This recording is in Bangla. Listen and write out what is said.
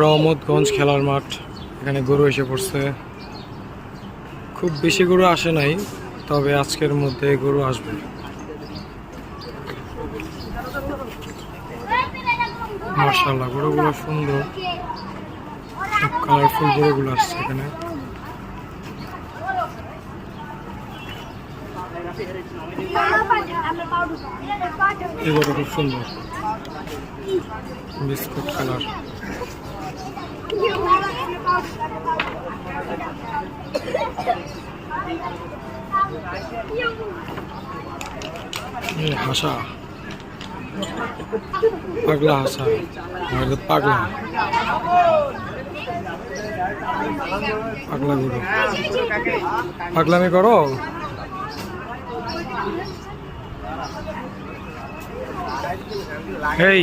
রহমতগঞ্জ খেলার মাঠ, এখানে গরু এসে পড়ছে। খুব বেশি গরু আসে নাই, তবে আজকের মধ্যে গরু আসবে। মাশাআল্লাহ, গরুগুলো সুন্দর, কালারফুল গরুগুলো আসছে এখানে। এই গরু খুব সুন্দর, বিস্কুট কালার। হাসা, পাগলা হাসা, পাগলা পাগলা গরু। পাগলামি করো। এই